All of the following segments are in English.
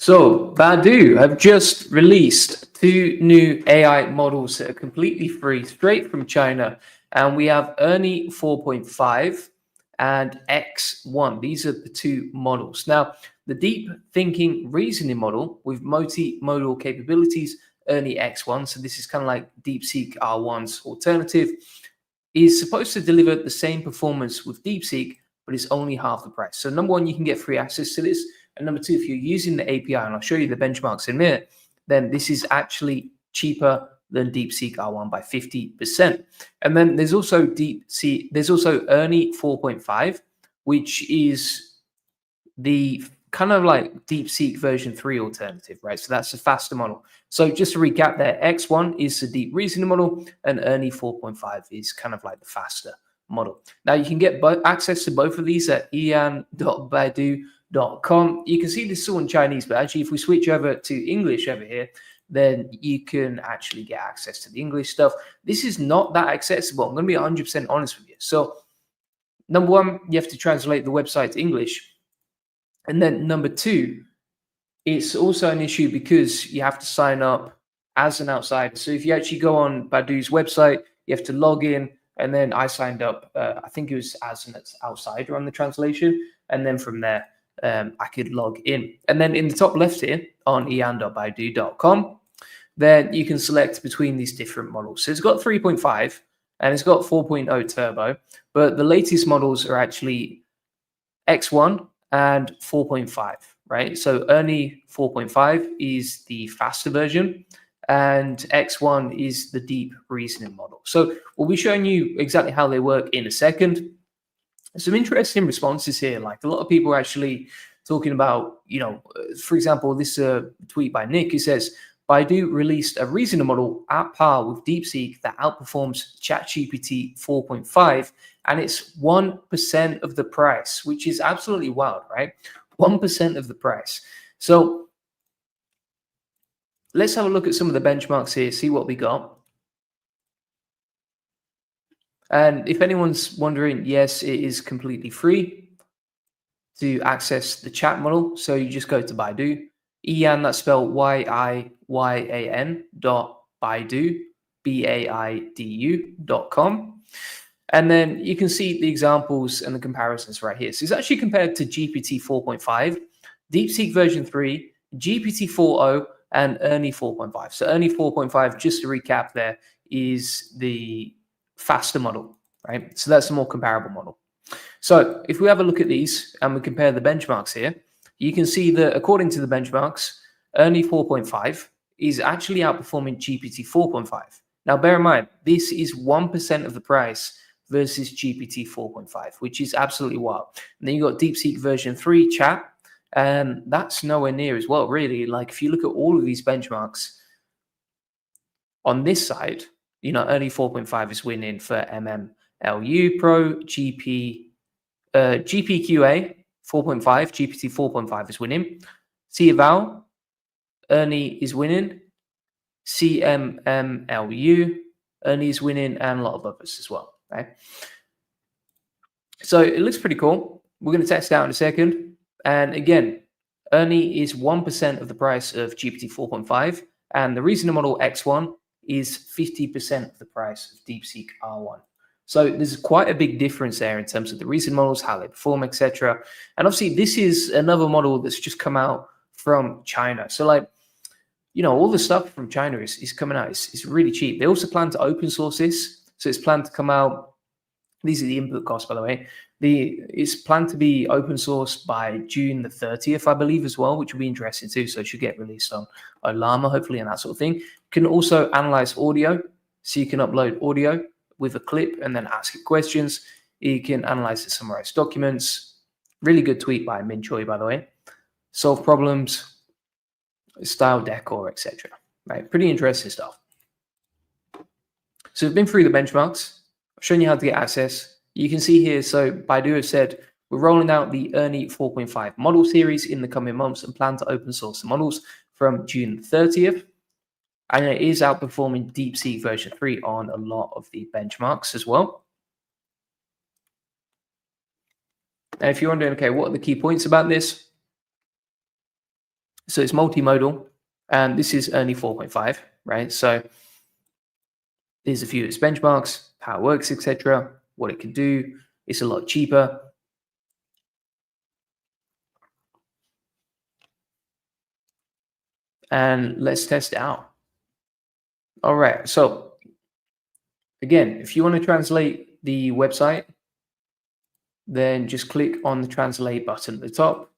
So Baidu have just released two new AI models that are completely free, straight from China. And we have Ernie 4.5 and X1. These are the two models. Now, the deep thinking reasoning model with multimodal capabilities, Ernie X1, so this is kind of like DeepSeek R1's alternative, is supposed to deliver the same performance with DeepSeek, but it's only half the price. So number one, you can get free access to this. And number two, if you're using the API, and I'll show you the benchmarks in a minute, then this is actually cheaper than DeepSeek R1 by 50%. And then there's also DeepSeek, there's also Ernie 4.5, which is the kind of like DeepSeek version 3 alternative, right? So that's a faster model. So just to recap there, X1 is the deep reasoning model and Ernie 4.5 is kind of like the faster model. Now you can get access to both of these at ian.baidu.com. You can see this is all in Chinese, but actually if we switch over to English over here, then you can actually get access to the English stuff. This is not that accessible. I'm going to be 100% honest with you. So number one, you have to translate the website to English. And then number two, it's also an issue because you have to sign up as an outsider. So if you actually go on Baidu's website, you have to log in. And then I signed up, I think it was as an outsider on the translation. And then from there, I could log in. And then in the top left here on ian.baidu.com, then you can select between these different models. So it's got 3.5 and it's got 4.0 turbo, but the latest models are actually X1 and 4.5, right? So Ernie 4.5 is the faster version and X1 is the deep reasoning model. So we'll be showing you exactly how they work in a second. Some interesting responses here. Like a lot of people are actually talking about, for example, this tweet by Nick, who says, Baidu released a reasoning model at par with DeepSeek that outperforms ChatGPT 4.5, and it's 1% of the price, which is absolutely wild, right? 1% of the price. So let's have a look at some of the benchmarks here, see what we got. And if anyone's wondering, yes, it is completely free to access the chat model. So you just go to Baidu, Ian, that's spelled YIYAN.Baidu, BAIDU.com. And then you can see the examples and the comparisons right here. So it's actually compared to GPT 4.5, DeepSeek version 3, GPT 4.0, and Ernie 4.5. So Ernie 4.5, just to recap there, is the faster model, right? So that's a more comparable model. So if we have a look at these and we compare the benchmarks here, you can see that according to the benchmarks, Ernie 4.5 is actually outperforming GPT 4.5. Now, bear in mind, this is 1% of the price versus GPT 4.5, which is absolutely wild. And then you got DeepSeek version 3 chat, and that's nowhere near as well, really. Like if you look at all of these benchmarks on this side, Ernie 4.5 is winning for MMLU Pro, GPQA 4.5, GPT 4.5 is winning. C-eval, Ernie is winning. CMMLU, Ernie is winning, and a lot of others as well, right? So it looks pretty cool. We're going to test it out in a second. And again, Ernie is 1% of the price of GPT 4.5, and the reasoning model X1 is 50% of the price of DeepSeek R1. So there's quite a big difference there in terms of the reasoning models, how they perform, etc. And obviously, this is another model that's just come out from China. So like, all the stuff from China is coming out. It's really cheap. They also plan to open source this. So it's planned to come out. These are the input costs, by the way. It's planned to be open source by June the 30th, I believe, as well, which will be interesting too. So it should get released on Llama, hopefully, and that sort of thing. You can also analyze audio. So you can upload audio with a clip and then ask it questions. You can analyze the summarized documents. Really good tweet by Min Choi, by the way. Solve problems, style decor, etc. Right, pretty interesting stuff. So we've been through the benchmarks. I've shown you how to get access. You can see here, so Baidu have said, we're rolling out the Ernie 4.5 model series in the coming months and plan to open source the models from June 30th. And it is outperforming DeepSeek version 3 on a lot of the benchmarks as well. And if you're wondering, okay, what are the key points about this? So it's multimodal, and this is Ernie 4.5, right? So there's a few of its benchmarks, how it works, etc., what it can do. It's a lot cheaper. And let's test it out. All right. So again, if you want to translate the website, then just click on the translate button at the top,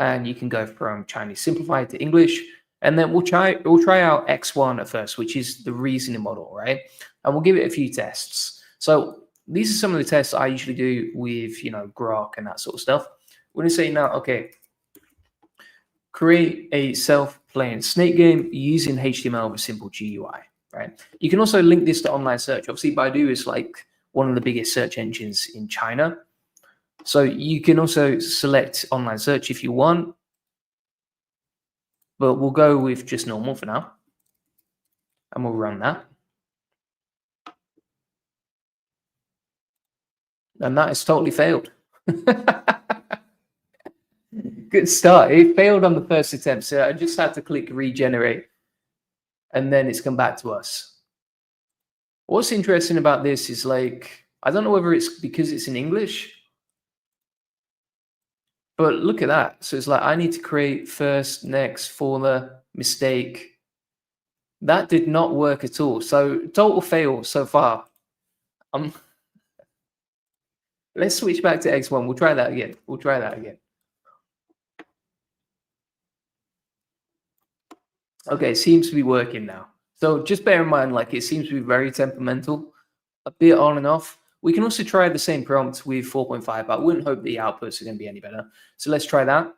and you can go from Chinese simplified to English. And then we'll try out X1 at first, which is the reasoning model, right? And we'll give it a few tests. So these are some of the tests I usually do with, Grok and that sort of stuff. We're going to say now, okay, create a self-playing snake game using HTML with simple GUI, right? You can also link this to online search. Obviously, Baidu is like one of the biggest search engines in China. So you can also select online search if you want, but we'll go with just normal for now. And we'll run that. And that has totally failed. Good start. It failed on the first attempt, so I just had to click regenerate, and then it's come back to us. What's interesting about this is, like, I don't know whether it's because it's in English, but look at that. So it's like I need to create first, next, former, mistake. That did not work at all. So total fail so far. Let's switch back to X1. We'll try that again. Okay, it seems to be working now. So just bear in mind, like, it seems to be very temperamental, a bit on and off. We can also try the same prompt with 4.5, but I wouldn't hope the outputs are going to be any better. So let's try that.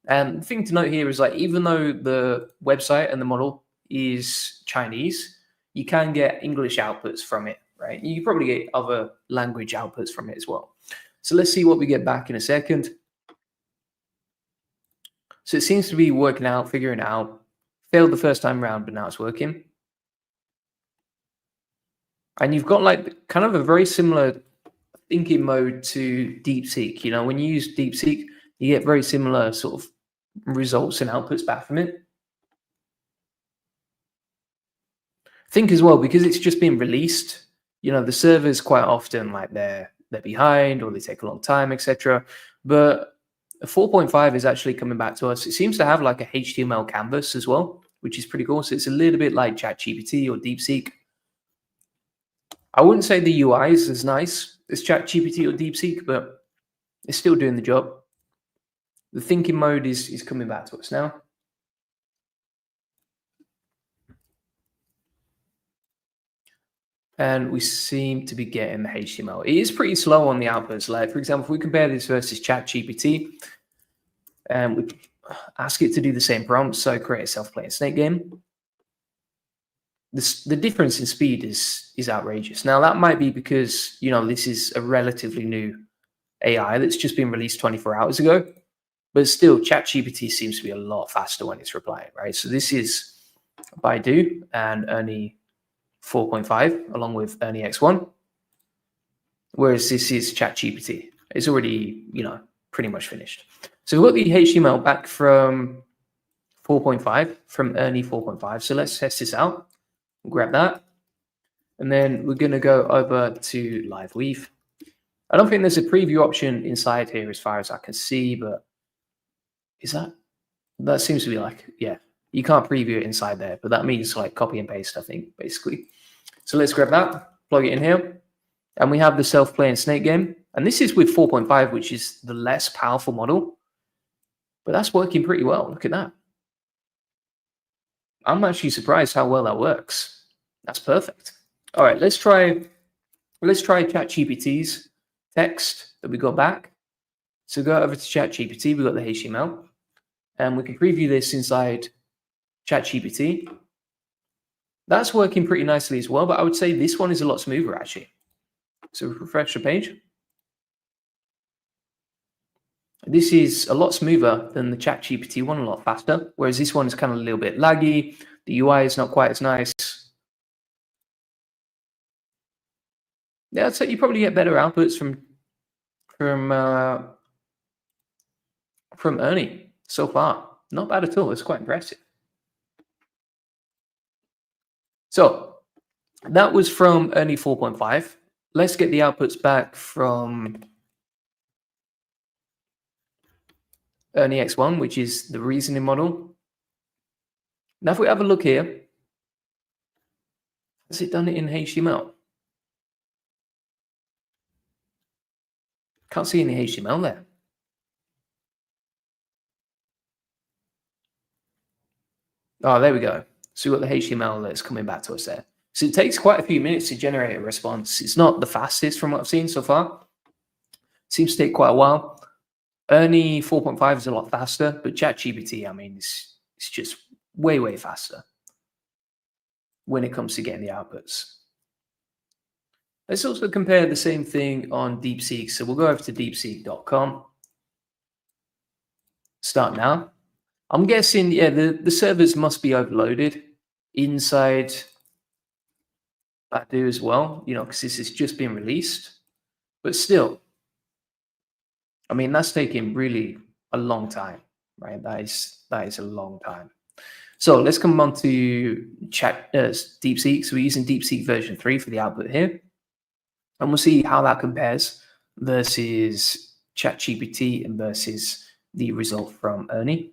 And the thing to note here is, like, even though the website and the model is Chinese, you can get English outputs from it, right? You can probably get other language outputs from it as well. So let's see what we get back in a second. So it seems to be working out, figuring it out. Failed the first time around, but now it's working. And you've got, like, kind of a very similar thinking mode to DeepSeek. When you use DeepSeek, you get very similar sort of results and outputs back from it. Think as well, because it's just been released, the servers quite often, like, they're behind or they take a long time, etc. But 4.5 is actually coming back to us. It seems to have like a HTML canvas as well, which is pretty cool. So it's a little bit like ChatGPT or DeepSeek. I wouldn't say the UI is as nice as ChatGPT or DeepSeek, but it's still doing the job. The thinking mode is coming back to us now. And we seem to be getting the HTML. It is pretty slow on the outputs. Like, for example, if we compare this versus ChatGPT, and we ask it to do the same prompt, so create a self-playing snake game, the difference in speed is outrageous. Now, that might be because, this is a relatively new AI that's just been released 24 hours ago, but still, ChatGPT seems to be a lot faster when it's replying, right? So this is Baidu and Ernie 4.5 along with Ernie X1, whereas this is ChatGPT. It's already, pretty much finished. So we've got the HTML back from 4.5, from Ernie 4.5. So let's test this out. We'll grab that. And then we're going to go over to Live Weave. I don't think there's a preview option inside here as far as I can see, but is that seems to be like, yeah, you can't preview it inside there, but that means like copy and paste, I think, basically. So let's grab that, plug it in here, and we have the self-playing snake game. And this is with 4.5, which is the less powerful model, but that's working pretty well. Look at that. I'm actually surprised how well that works. That's perfect. All right, let's try ChatGPT's text that we got back. So go over to ChatGPT, we got the HTML, and we can preview this inside ChatGPT. That's working pretty nicely as well, but I would say this one is a lot smoother actually. So refresh the page. This is a lot smoother than the ChatGPT one, a lot faster, whereas this one is kind of a little bit laggy. The UI is not quite as nice. Yeah, I'd say you probably get better outputs from Ernie so far. Not bad at all. It's quite impressive. So that was from Ernie 4.5. Let's get the outputs back from Ernie X1, which is the reasoning model. Now, if we have a look here, has it done it in HTML? Can't see any HTML there. Oh, there we go. So we've got the HTML that's coming back to us there. So it takes quite a few minutes to generate a response. It's not the fastest from what I've seen so far. Seems to take quite a while. Ernie 4.5 is a lot faster, but ChatGPT, I mean, it's just way, way faster when it comes to getting the outputs. Let's also compare the same thing on DeepSeek. So we'll go over to deepseek.com. Start now. I'm guessing, yeah, the servers must be overloaded inside Badu as well, you know, because this has just been released. But still, I mean, that's taking really a long time, right? That is a long time. So let's come on to DeepSeek. So we're using DeepSeek version 3 for the output here. And we'll see how that compares versus ChatGPT and versus the result from Ernie.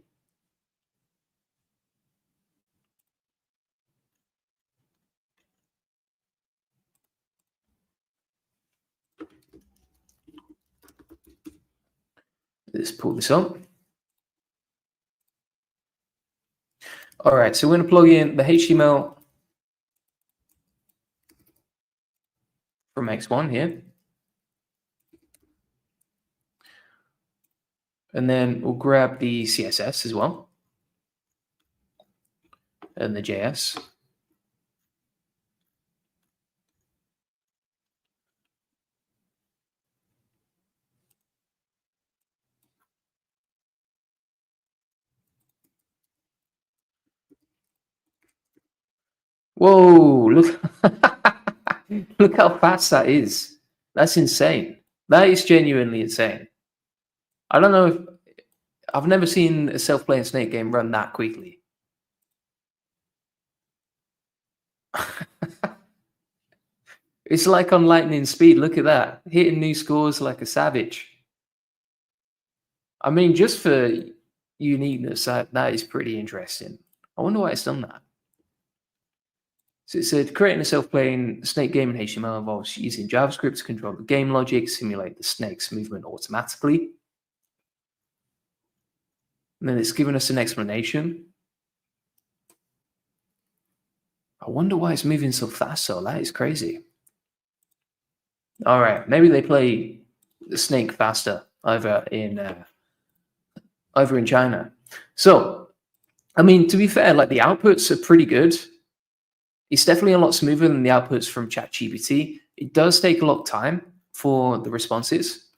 Let's pull this up. All right, so we're going to plug in the HTML from X1 here. And then we'll grab the CSS as well. And the JS. Whoa, look. Look how fast that is. That's insane. That is genuinely insane. I don't know if I've never seen a self-playing snake game run that quickly. It's like on lightning speed. Look at that. Hitting new scores like a savage. I mean, just for uniqueness, that is pretty interesting. I wonder why it's done that. So it said creating a self-playing snake game in HTML involves using JavaScript to control the game logic, simulate the snake's movement automatically. And then it's given us an explanation. I wonder why it's moving so fast, though. That is crazy. All right, maybe they play the snake faster over in China. So, I mean, to be fair, like the outputs are pretty good. It's definitely a lot smoother than the outputs from ChatGPT. It does take a lot of time for the responses,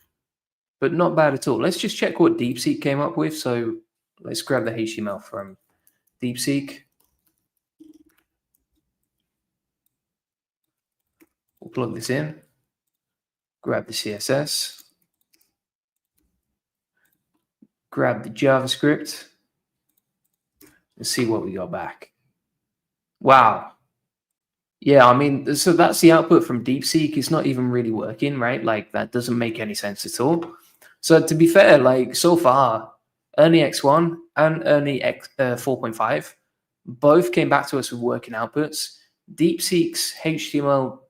but not bad at all. Let's just check what DeepSeek came up with. So let's grab the HTML from DeepSeek. We'll plug this in, grab the CSS, grab the JavaScript, and see what we got back. Wow. Yeah, I mean, so that's the output from DeepSeek. It's not even really working, right? Like, that doesn't make any sense at all. So to be fair, like, so far, Ernie X1 and Ernie 4.5 both came back to us with working outputs. DeepSeek's HTML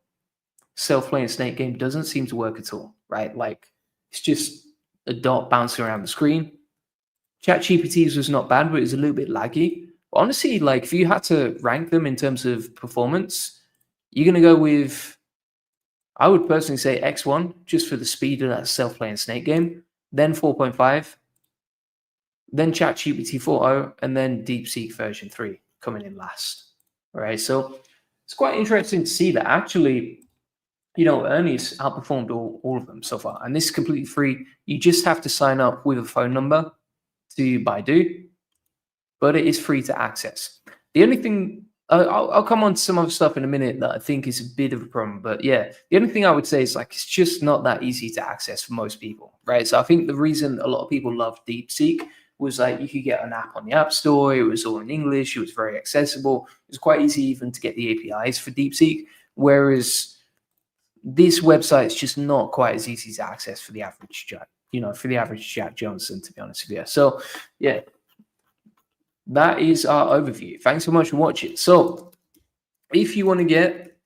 self-playing snake game doesn't seem to work at all, right? Like, it's just a dot bouncing around the screen. ChatGPT's was not bad, but it was a little bit laggy. But honestly, like, if you had to rank them in terms of performance, you're going to go with, I would personally say X1, just for the speed of that self-playing snake game, then 4.5, then ChatGPT 4.0, and then DeepSeek version 3 coming in last. All right, so it's quite interesting to see that actually, you know, Ernie's outperformed all of them so far. And this is completely free. You just have to sign up with a phone number to Baidu, but it is free to access. The only thing, I'll come on to some other stuff in a minute that I think is a bit of a problem. But yeah, the only thing I would say is like, it's just not that easy to access for most people, right? So I think the reason a lot of people love DeepSeek was like you could get an app on the App Store. It was all in English. It was very accessible. It was quite easy even to get the APIs for DeepSeek. Whereas this website is just not quite as easy to access for the average Jack, for the average Jack Johnson, to be honest with you. So yeah, that is our overview. Thanks so much for watching. So if you want to get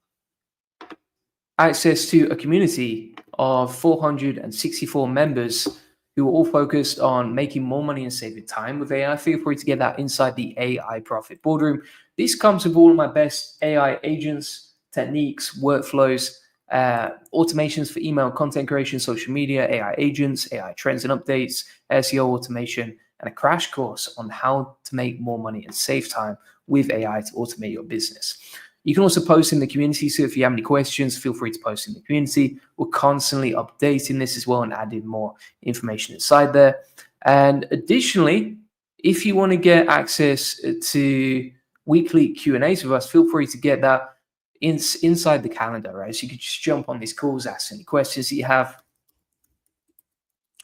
access to a community of 464 members who are all focused on making more money and saving time with AI, feel free to get that inside the AI Profit Boardroom. This comes with all of my best AI agents, techniques, workflows, automations for email content creation, social media, AI agents, AI trends and updates, SEO automation, and a crash course on how to make more money and save time with AI to automate your business. You can also post in the community, so if you have any questions, feel free to post in the community. We're constantly updating this as well and adding more information inside there. And additionally, if you want to get access to weekly Q&As with us, feel free to get that inside the calendar, right? So you can just jump on these calls, ask any questions that you have.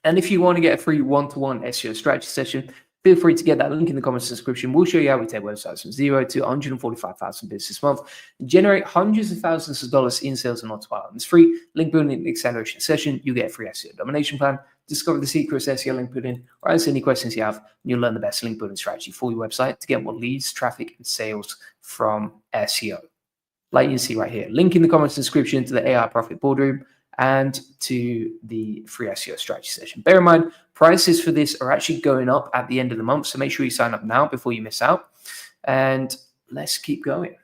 And if you want to get a free one-to-one SEO strategy session, feel free to get that link in the comments description. We'll show you how we take websites from 0 to 145,000 business a month, generate hundreds of thousands of dollars in sales and autopilot. It's free link building acceleration session. You get a free SEO domination plan, discover the secrets SEO link building, or answer any questions you have, and you'll learn the best link building strategy for your website to get more leads, traffic, and sales from SEO. Like you see right here, link in the comments description to the AI Profit Boardroom and to the free SEO strategy session. Bear in mind, prices for this are actually going up at the end of the month, so make sure you sign up now before you miss out. And let's keep going.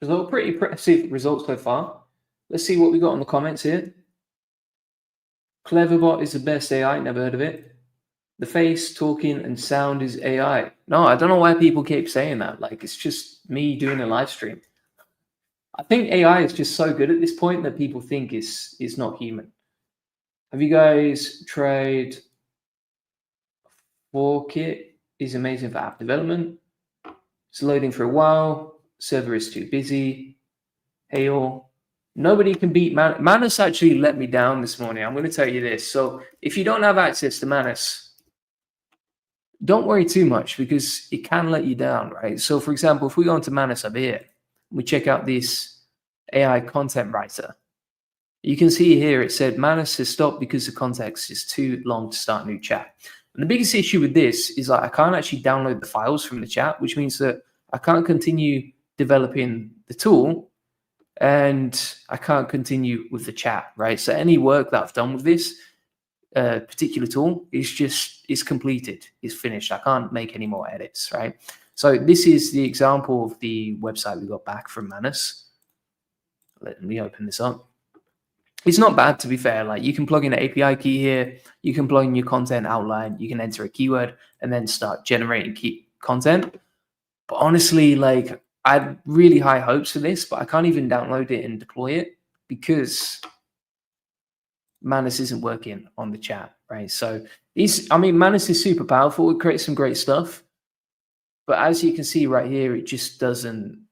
So pretty impressive results so far. Let's see what we got on the comments here. Cleverbot is the best AI, never heard of it. The face, talking, and sound is AI. No, I don't know why people keep saying that. Like, it's just me doing a live stream. I think AI is just so good at this point that people think it's not human. Have you guys tried Forkit? Is amazing for app development. It's loading for a while. Server is too busy. Hey all. Nobody can beat Manus actually let me down this morning. I'm going to tell you this. So if you don't have access to Manus, don't worry too much because it can let you down, right? So for example, if we go into Manus up here, we check out this AI content writer, you can see here it said Manus has stopped because the context is too long to start a new chat. And the biggest issue with this is like I can't actually download the files from the chat, which means that I can't continue developing the tool and I can't continue with the chat, right? So any work that I've done with this particular tool is completed, is finished. I can't make any more edits, right? So this is the example of the website we got back from Manus. Let me open this up. It's not bad, to be fair. Like you can plug in an API key here, you can plug in your content outline, you can enter a keyword and then start generating content. But honestly, like I had really high hopes for this, but I can't even download it and deploy it because Manus isn't working on the chat, right? So Manus is super powerful. It creates some great stuff, but as you can see right here, it just doesn't.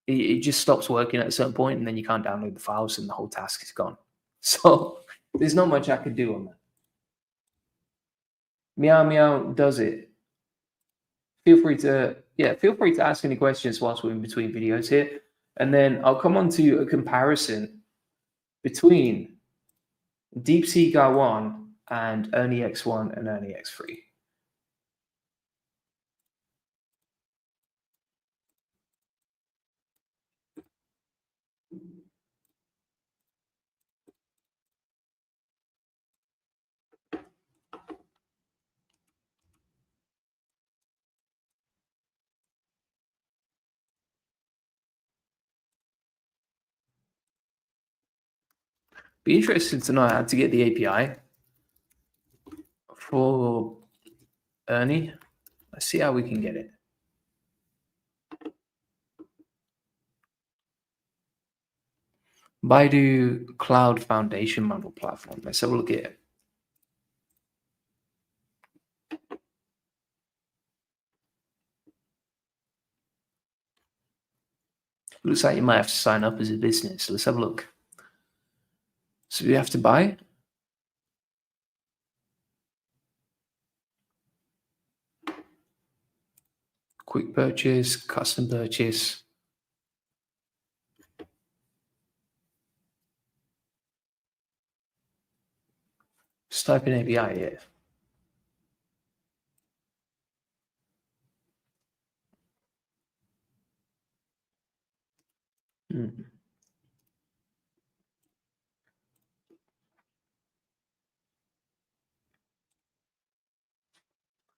It just stops working at a certain point, and then you can't download the files, and the whole task is gone. So there's not much I can do on that. Meow Meow does it. Feel free to ask any questions whilst we're in between videos here, and then I'll come on to a comparison between DeepSeek R1 and Ernie X1 and Ernie X3. Be interested to know how to get the API for Ernie. Let's see how we can get it. Baidu Cloud Foundation Model Platform. Let's have a look at it. Looks like you might have to sign up as a business. Let's have a look. So you have to buy. Quick purchase, custom purchase. Just type in API here.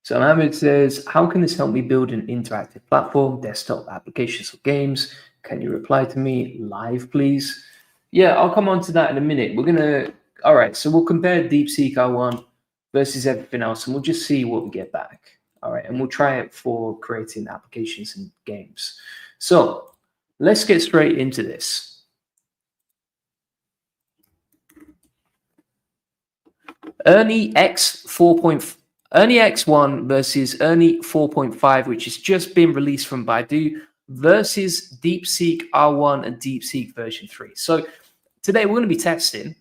So Mohammed says, how can this help me build an interactive platform, desktop applications or games? Can you reply to me live, please? Yeah, I'll come on to that in a minute. All right, so we'll compare DeepSeek R1 versus everything else, and we'll just see what we get back. All right, and we'll try it for creating applications and games. So let's get straight into this. Ernie X1 versus Ernie 4.5, which has just been released from Baidu, versus DeepSeek R1 and DeepSeek version 3. So today we're going to be testing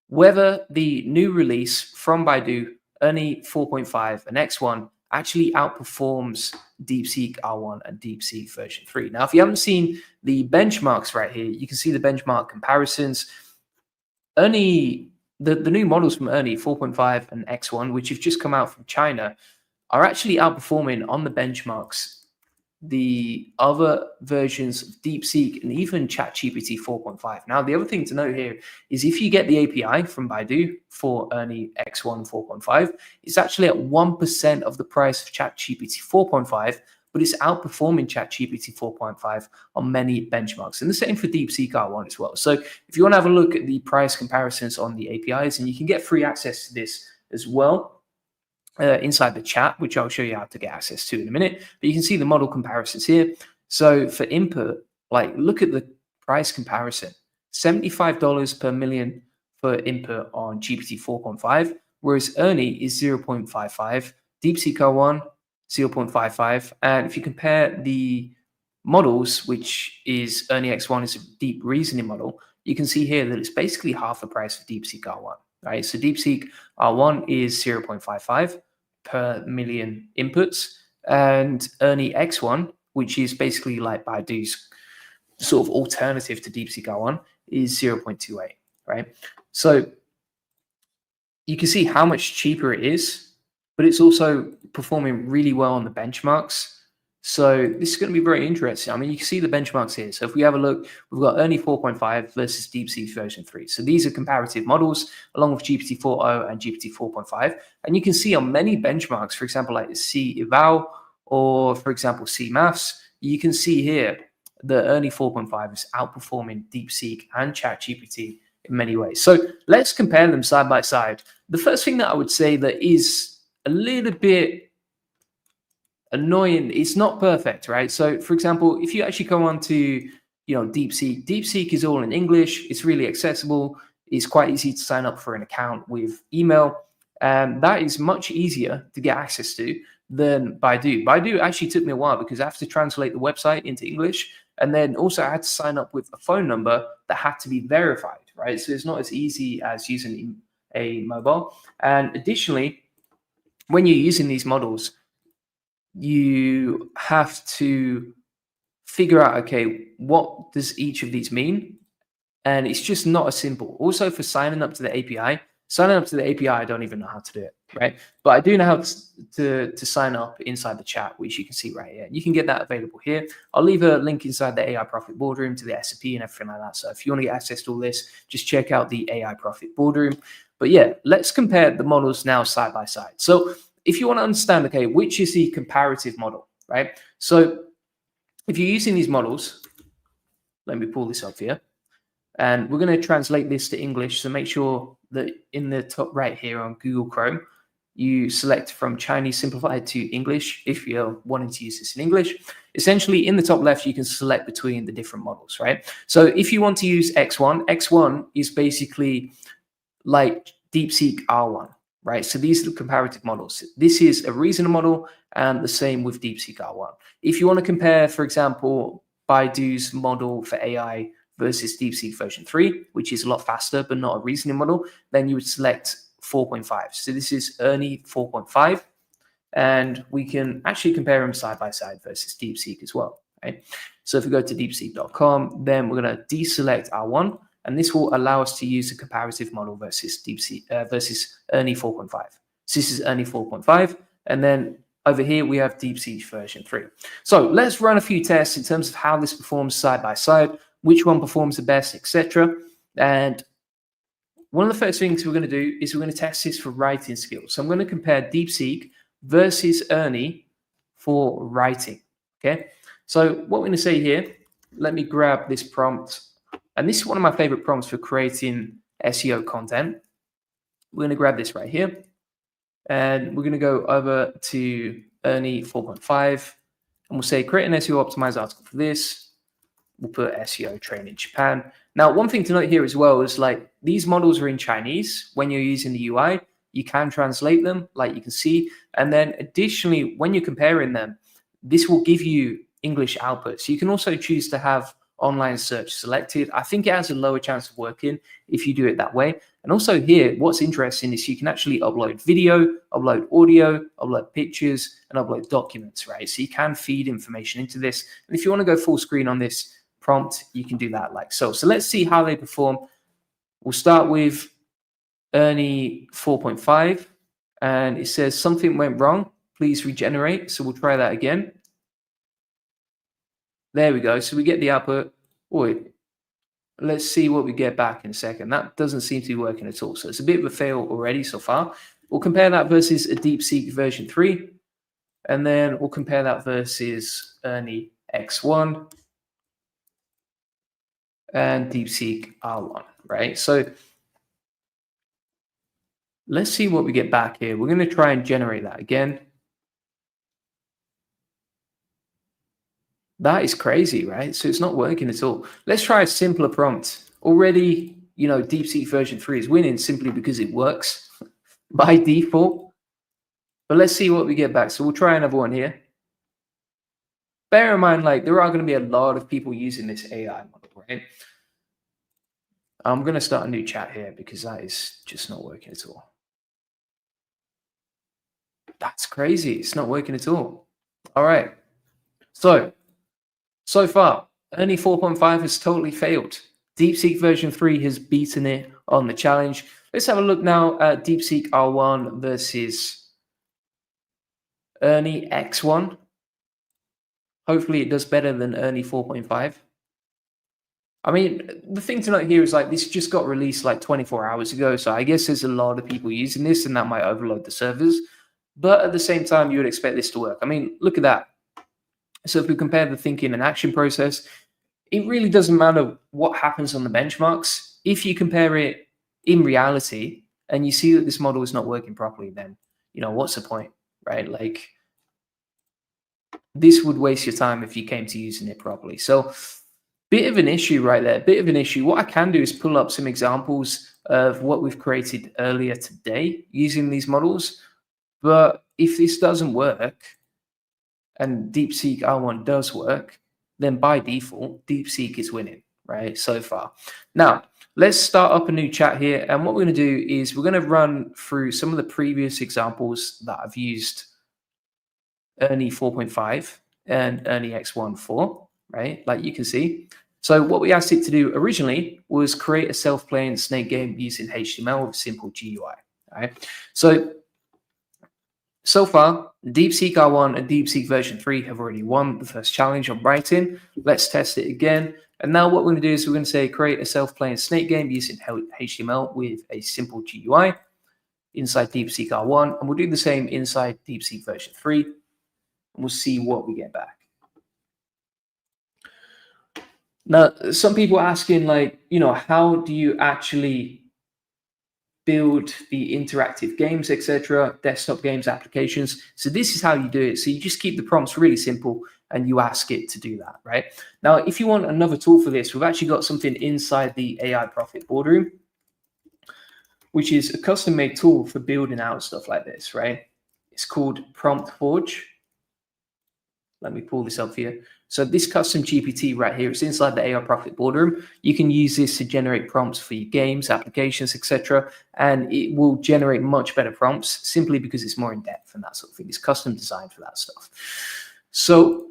whether the new release from Baidu, Ernie 4.5 and X1, actually outperforms DeepSeek R1 and DeepSeek version 3. Now, if you haven't seen the benchmarks right here, you can see the benchmark comparisons. Ernie, the new models from Ernie 4.5 and X1, which have just come out from China, are actually outperforming on the benchmarks the other versions of DeepSeek and even ChatGPT 4.5. Now, the other thing to note here is if you get the API from Baidu for Ernie X1 4.5, it's actually at 1% of the price of ChatGPT 4.5, but it's outperforming ChatGPT 4.5 on many benchmarks. And the same for DeepSeek R1 as well. So if you want to have a look at the price comparisons on the APIs, and you can get free access to this as well, inside the chat, which I'll show you how to get access to in a minute. But you can see the model comparisons here. So for input, like look at the price comparison, $75 per million for input on GPT 4.5, whereas Ernie is 0.55, DeepSeek R1 0.55. And if you compare the models, which is Ernie X1 is a deep reasoning model, you can see here that it's basically half the price of DeepSeek R1. Right, so DeepSeek R1 is 0.55 per million inputs, and Ernie X1, which is basically like Baidu's sort of alternative to DeepSeek R1, is 0.28. Right, so you can see how much cheaper it is, but it's also performing really well on the benchmarks. So this is going to be very interesting. I mean, you can see the benchmarks here. So if we have a look, we've got Ernie 4.5 versus DeepSeek version 3. So these are comparative models along with GPT 4.0 and GPT 4.5. And you can see on many benchmarks, for example, like C Eval or, for example, C Maths, you can see here that Ernie 4.5 is outperforming DeepSeek and ChatGPT in many ways. So let's compare them side by side. The first thing that I would say that is a little bit annoying, it's not perfect, right? So for example, if you actually go on to DeepSeek is all in English, it's really accessible, it's quite easy to sign up for an account with email, and that is much easier to get access to than Baidu actually took me a while because I have to translate the website into English, and then also I had to sign up with a phone number that had to be verified, right? So it's not as easy as using a mobile. And additionally, when you're using these models, you have to figure out, okay, what does each of these mean? And it's just not as simple. Also, for signing up to the API, I don't even know how to do it, right? But I do know how to sign up inside the chat, which you can see right here. You can get that available here. I'll leave a link inside the AI Profit Boardroom to the SAP and everything like that. So if you want to get access to all this, just check out the AI Profit Boardroom. But yeah, let's compare the models now side by side. So if you want to understand, okay, which is the comparative model, right? So if you're using these models, let me pull this up here, and we're going to translate this to English. So make sure that in the top right here on Google Chrome, you select from Chinese simplified to English if you're wanting to use this in English. Essentially, in the top left, you can select between the different models, right? So if you want to use X1 is basically like DeepSeek R1. Right, so these are the comparative models. This is a reasoning model, and the same with DeepSeek R1. If you want to compare, for example, Baidu's model for AI versus DeepSeek version 3, which is a lot faster, but not a reasoning model, then you would select 4.5. So this is Ernie 4.5. And we can actually compare them side by side versus DeepSeek as well, right? So if we go to deepseek.com, then we're going to deselect R1, and this will allow us to use a comparative model versus DeepSeek versus Ernie 4.5. So this is Ernie 4.5, and then over here we have DeepSeek version 3. So let's run a few tests in terms of how this performs side by side, which one performs the best, etc. And one of the first things we're going to do is we're going to test this for writing skills. So I'm going to compare DeepSeek versus Ernie for writing. Okay, so what we're going to say here, let me grab this prompt, and this is one of my favorite prompts for creating SEO content. We're going to grab this right here, and we're going to go over to Ernie 4.5, and we'll say create an SEO optimized article for this. We'll put SEO training Japan. Now, one thing to note here as well is like these models are in Chinese. When you're using the UI, you can translate them, like you can see. And then additionally, when you're comparing them, this will give you English output. So you can also choose to have online search selected. I think it has a lower chance of working if you do it that way. And also here, what's interesting is you can actually upload video, upload audio, upload pictures, and upload documents, right? So you can feed information into this. And if you want to go full screen on this prompt, you can do that like so. So let's see how they perform. We'll start with Ernie 4.5, and it says something went wrong. Please regenerate. So we'll try that again. There we go. So we get the output. Let's see what we get back in a second. That doesn't seem to be working at all. So it's a bit of a fail already so far. We'll compare that versus a DeepSeek version 3. And then we'll compare that versus Ernie X1 and DeepSeek R1, right? So let's see what we get back here. We're going to try and generate that again. That is crazy, right? So it's not working at all. Let's try a simpler prompt. Already, you know, DeepSeek version 3 is winning simply because it works by default. But let's see what we get back. So we'll try another one here. Bear in mind, like, there are going to be a lot of people using this AI model, right? I'm going to start a new chat here because that is just not working at all. That's crazy. It's not working at all. All right. So far, Ernie 4.5 has totally failed. DeepSeek version 3 has beaten it on the challenge. Let's have a look now at DeepSeek R1 versus Ernie X1. Hopefully it does better than Ernie 4.5. I mean, the thing to note here is like this just got released like 24 hours ago. So I guess there's a lot of people using this and that might overload the servers. But at the same time, you would expect this to work. I mean, look at that. So if we compare the thinking and action process, it really doesn't matter what happens on the benchmarks. If you compare it in reality and you see that this model is not working properly, then, you know, what's the point, right? Like, this would waste your time if you came to using it properly. So bit of an issue right there, bit of an issue. What I can do is pull up some examples of what we've created earlier today using these models. But if this doesn't work and DeepSeek R1 does work, then by default, DeepSeek is winning, right, so far. Now, let's start up a new chat here. And what we're going to do is we're going to run through some of the previous examples that I've used Ernie 4.5 and Ernie X1 for, right, like you can see. So what we asked it to do originally was create a self-playing snake game using HTML with a simple GUI, right? So far, DeepSeek R1 and DeepSeek version 3 have already won the first challenge on writing. Let's test it again. And now what we're going to do is we're going to say create a self-playing snake game using HTML with a simple GUI inside DeepSeek R1. And we'll do the same inside DeepSeek version 3. And we'll see what we get back. Now, some people are asking, like, you know, how do you actually build the interactive games, etc., desktop games, applications? So this is how you do it. So you just keep the prompts really simple and you ask it to do that, right? Now, if you want another tool for this, we've actually got something inside the AI Profit Boardroom, which is a custom-made tool for building out stuff like this, right? It's called Prompt Forge. Let me pull this up here. So this custom GPT right here, it's inside the AI Profit Boardroom. You can use this to generate prompts for your games, applications, etc. And it will generate much better prompts simply because it's more in depth and that sort of thing. It's custom designed for that stuff. So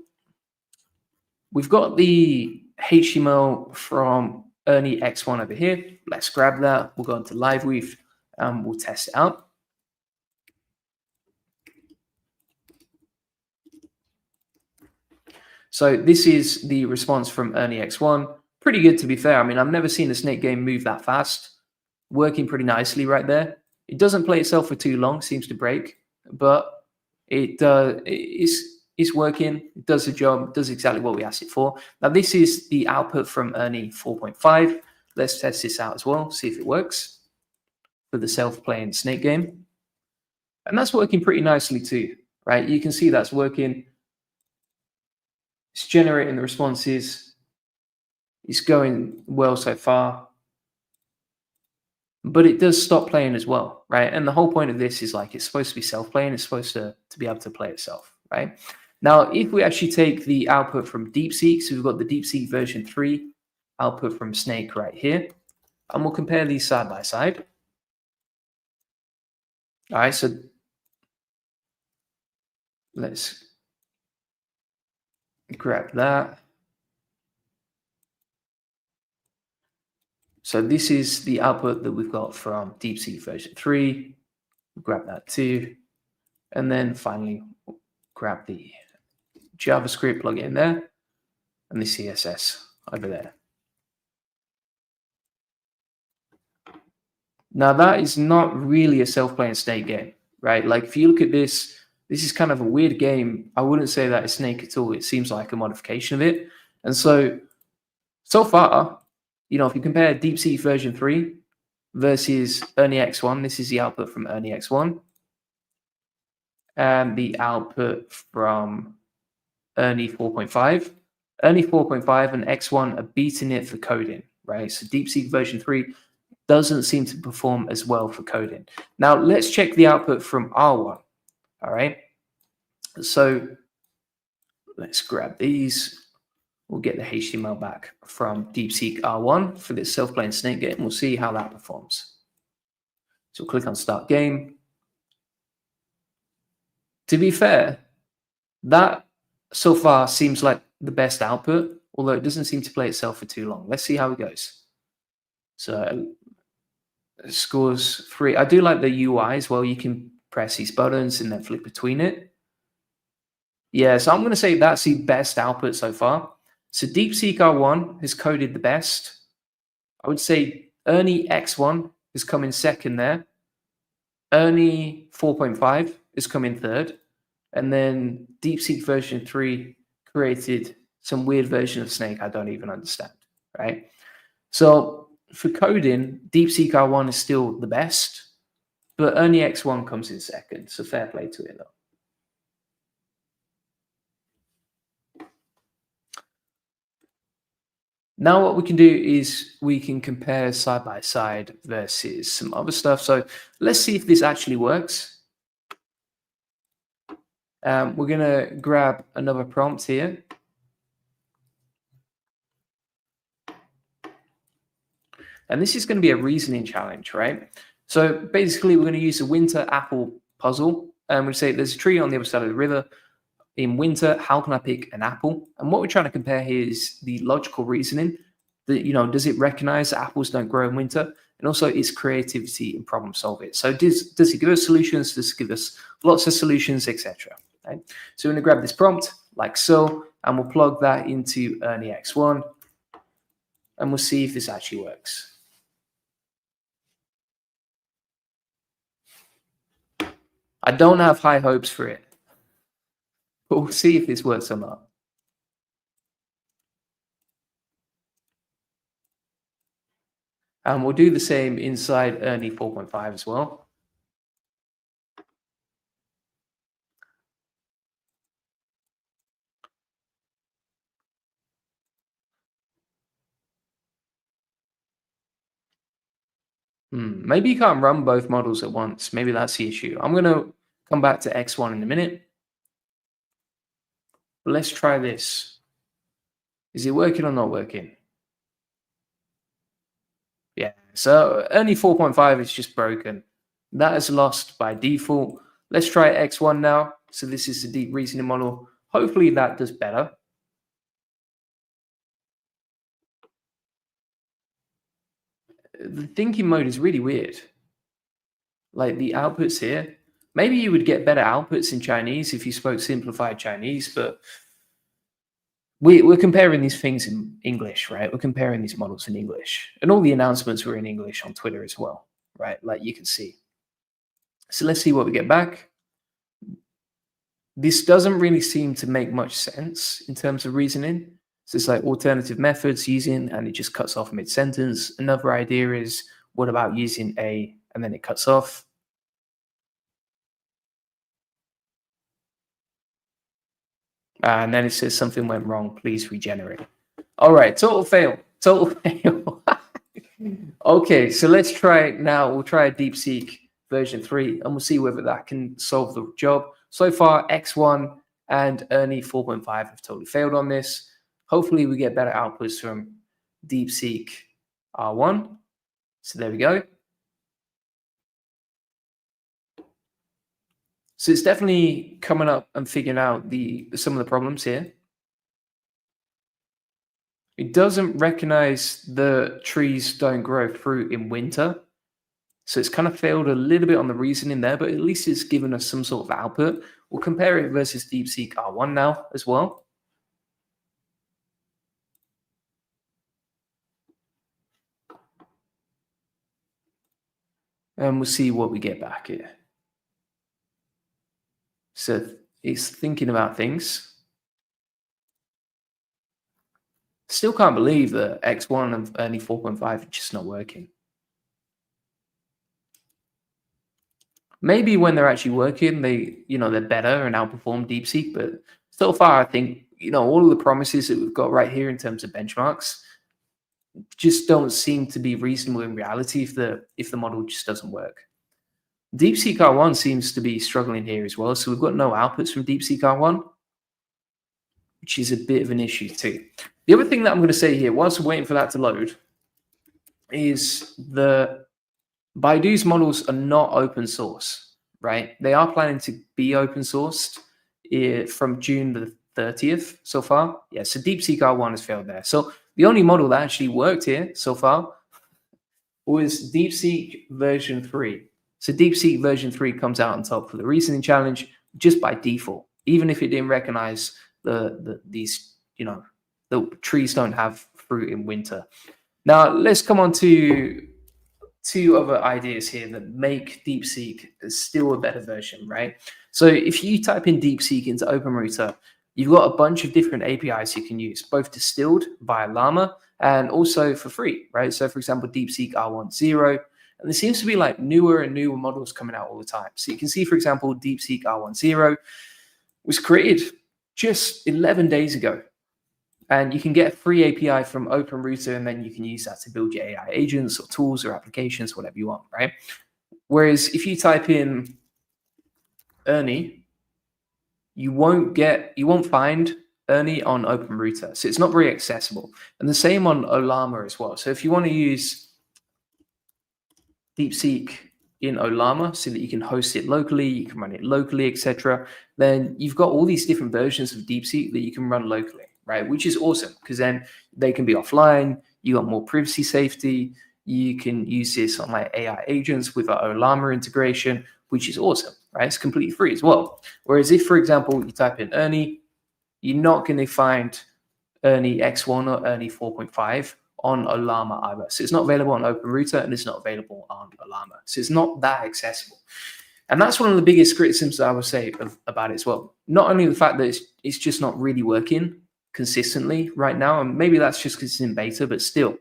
we've got the HTML from Ernie X1 over here. Let's grab that. We'll go into LiveWeave and we'll test it out. So this is the response from Ernie X1. Pretty good, to be fair. I mean, I've never seen a snake game move that fast. Working pretty nicely right there. It doesn't play itself for too long, seems to break, but it's working. It does the job, does exactly what we asked it for. Now, this is the output from Ernie 4.5. Let's test this out as well, see if it works for the self-playing snake game. And that's working pretty nicely too, right? You can see that's working. It's generating the responses. It's going well so far. But it does stop playing as well, right? And the whole point of this is like it's supposed to be self-playing. It's supposed to be able to play itself, right? Now, if we actually take the output from DeepSeek, so we've got the DeepSeek version 3 output from Snake right here, and we'll compare these side by side. All right, so let's grab that. So this is the output that we've got from DeepSeek version 3. We'll grab that too. And then finally, we'll grab the JavaScript, plug it in there, and the CSS over there. Now that is not really a self-playing snake game, right? Like if you look at this, this is kind of a weird game. I wouldn't say that it's snake at all. It seems like a modification of it. And so far, you know, if you compare DeepSeek version 3 versus Ernie X1, this is the output from Ernie X1, and the output from Ernie 4.5. Ernie 4.5 and X1 are beating it for coding, right? So DeepSeek version 3 doesn't seem to perform as well for coding. Now let's check the output from R1. All right. So let's grab these. We'll get the HTML back from DeepSeek R1 for this self-playing snake game. We'll see how that performs. So we'll click on Start Game. To be fair, that so far seems like the best output, although it doesn't seem to play itself for too long. Let's see how it goes. So it scores 3. I do like the UI as well. You can press these buttons and then flick between it. Yeah, so I'm going to say that's the best output so far. So DeepSeek R1 has coded the best. I would say Ernie X1 has come in second there. Ernie 4.5 has come in third. And then DeepSeek version 3 created some weird version of Snake I don't even understand, right? So for coding, DeepSeek R1 is still the best, but Ernie X1 comes in second. So fair play to it though. Now what we can do is we can compare side by side versus some other stuff. So let's see if this actually works. We're going to grab another prompt here. And this is going to be a reasoning challenge, right? So basically, we're going to use a winter apple puzzle. And we say there's a tree on the other side of the river. In winter, how can I pick an apple? And what we're trying to compare here is the logical reasoning. That, you know, does it recognize that apples don't grow in winter? And also its creativity in problem solving. So does it give us solutions? Does it give us lots of solutions, etc.? Right? So we're going to grab this prompt like so, and we'll plug that into Ernie X1, and we'll see if this actually works. I don't have high hopes for it, but we'll see if this works or not. And we'll do the same inside Ernie 4.5 as well. Maybe you can't run both models at once. Maybe that's the issue. I'm going to come back to X1 in a minute. But let's try this. Is it working or not working? Yeah, so Ernie 4.5 is just broken. That is lost by default. Let's try X1 now. So this is the deep reasoning model. Hopefully that does better. The thinking mode is really weird. Like the outputs here, maybe you would get better outputs in Chinese if you spoke simplified Chinese, but we're comparing these things in English, right? We're comparing these models in English, and all the announcements were in English on Twitter as well, right? Like you can see. So let's see what we get back. This doesn't really seem to make much sense in terms of reasoning. So it's like alternative methods using, and it just cuts off mid-sentence. Another idea is, what about using a, and then it cuts off. And then it says something went wrong, please regenerate. All right, total fail, total fail. Okay, so let's try it now. We'll try a DeepSeek version 3, and we'll see whether that can solve the job. So far, X1 and Ernie 4.5 have totally failed on this. Hopefully, we get better outputs from DeepSeek R1. So there we go. So it's definitely coming up and figuring out some of the problems here. It doesn't recognize the trees don't grow fruit in winter. So it's kind of failed a little bit on the reasoning there, but at least it's given us some sort of output. We'll compare it versus DeepSeek R1 now as well. And we'll see what we get back here. So it's thinking about things. Still can't believe that X1 and Ernie 4.5 are just not working. Maybe when they're actually working, they're better and outperform DeepSeek. But so far, I think, all of the promises that we've got right here in terms of benchmarks just don't seem to be reasonable in reality if the model just doesn't work. DeepSeek R1 seems to be struggling here as well. So we've got no outputs from DeepSeek R1, which is a bit of an issue too. The other thing that I'm going to say here, whilst we're waiting for that to load, is the Baidu's models are not open source, right? They are planning to be open sourced from June the 30th so far. Yeah, so DeepSeek R1 has failed there. So the only model that actually worked here so far was DeepSeek version 3. So DeepSeek version 3 comes out on top for the reasoning challenge just by default, even if it didn't recognize these, the trees don't have fruit in winter. Now let's come on to two other ideas here that make DeepSeek still a better version, right? So if you type in DeepSeek into OpenRouter, you've got a bunch of different APIs you can use, both distilled via Llama and also for free, right? So for example, DeepSeek R10, and there seems to be like newer and newer models coming out all the time. So you can see, for example, DeepSeek R10 was created just 11 days ago. And you can get a free API from OpenRouter, and then you can use that to build your AI agents or tools or applications, whatever you want, right? Whereas if you type in Ernie, you won't find Ernie on OpenRouter. So it's not very accessible. And the same on Ollama as well. So if you want to use DeepSeek in Ollama so that you can host it locally, you can run it locally, etc., then you've got all these different versions of DeepSeek that you can run locally, right? Which is awesome, because then they can be offline. You got more privacy safety. You can use this on like AI agents with our Ollama integration, which is awesome, right? It's completely free as well. Whereas if, for example, you type in Ernie, you're not going to find Ernie X1 or Ernie 4.5 on Ollama either. So it's not available on OpenRouter, and it's not available on Ollama. So it's not that accessible. And that's one of the biggest criticisms that I would say about it as well. Not only the fact that it's just not really working consistently right now, and maybe that's just because it's in beta, but still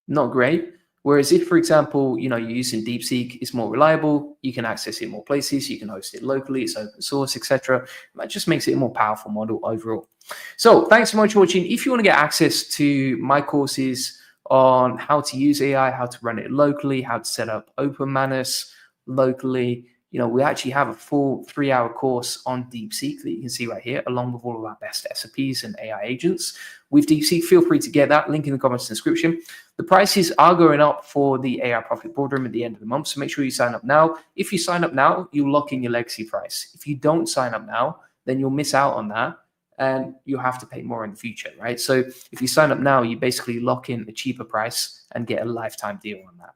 not great. Whereas if, for example, you're using DeepSeek, it's more reliable, you can access it in more places, you can host it locally, it's open source, etc. That just makes it a more powerful model overall. So thanks so much for watching. If you want to get access to my courses on how to use AI, how to run it locally, how to set up Open Manus locally, we actually have a full 3-hour course on DeepSeek that you can see right here, along with all of our best SOPs and AI agents. With DeepSeek, feel free to get that link in the comments description. The prices are going up for the AI Profit Boardroom at the end of the month, so make sure you sign up now. If you sign up now, you lock in your legacy price. If you don't sign up now, then you'll miss out on that, and you'll have to pay more in the future, right? So if you sign up now, you basically lock in a cheaper price and get a lifetime deal on that.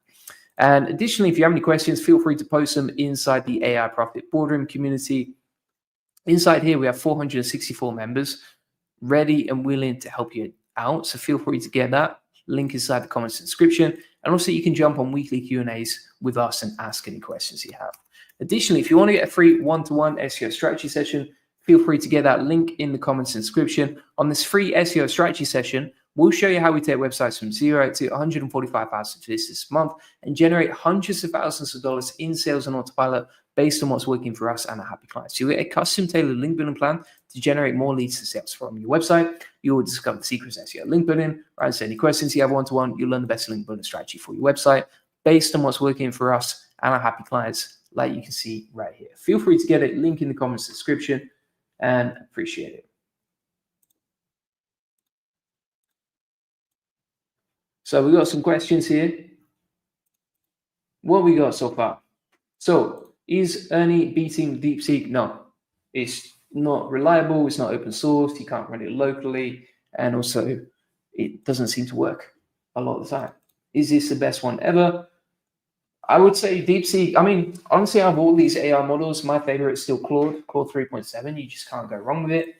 And additionally, if you have any questions, feel free to post them inside the AI Profit Boardroom community. Inside here, we have 464 members ready and willing to help you out. So feel free to get that link inside the comments description. And also you can jump on weekly Q&As with us and ask any questions you have. Additionally, if you want to get a free one-to-one SEO strategy session, feel free to get that link in the comments description. On this free SEO strategy session, we'll show you how we take websites from 0 to 145,000 visitors this month and generate hundreds of thousands of dollars in sales on autopilot based on what's working for us and our happy clients. You get a custom tailored link building plan to generate more leads to sales from your website. You will discover the secrets of SEO link building, right? So any questions you have one-to-one, you'll learn the best link building strategy for your website based on what's working for us and our happy clients, like you can see right here. Feel free to get it, link in the comments description, and appreciate it. So we got some questions here. What we got so far? So is Ernie beating DeepSeek? No, it's not reliable. It's not open source. You can't run it locally. And also it doesn't seem to work a lot of the time. Is this the best one ever? I would say DeepSeek. I mean, honestly, out of all these AI models, my favorite is still Claude 3.7. You just can't go wrong with it.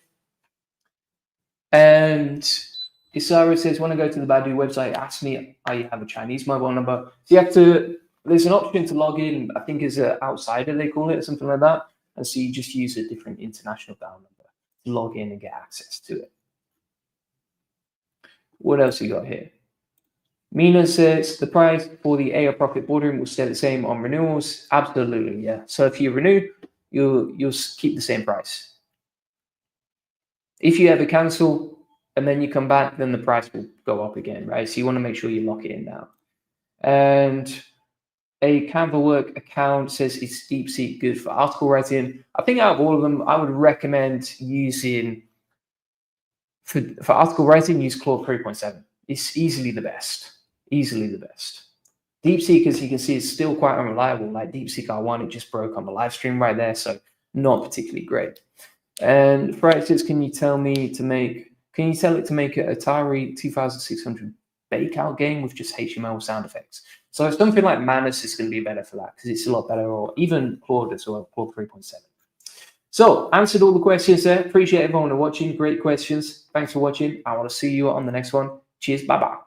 And Isara says, when I go to the Baidu website, it asks me, I have a Chinese mobile number. So you have to, there's an option to log in, I think is an outsider, they call it, or something like that. And so you just use a different international dial number to log in and get access to it. What else you got here? Mina says, the price for the AI Profit Boardroom will stay the same on renewals. Absolutely, yeah. So if you renew, you'll keep the same price. If you ever cancel, and then you come back, then the price will go up again, right? So you want to make sure you lock it in now. And a Canva Work account says, it's DeepSeek good for article writing? I think out of all of them, I would recommend using, for article writing, use Claude 3.7. It's easily the best, easily the best. DeepSeek, as you can see, is still quite unreliable. Like DeepSeek R1, it just broke on the live stream right there, so not particularly great. And Fright says, can you tell it to make an Atari 2600 Bakeout game with just HTML sound effects? So something like Manus is going to be better for that because it's a lot better, or even Claude as well, Claude 3.7. So answered all the questions there. Appreciate everyone watching. Great questions. Thanks for watching. I want to see you on the next one. Cheers. Bye-bye.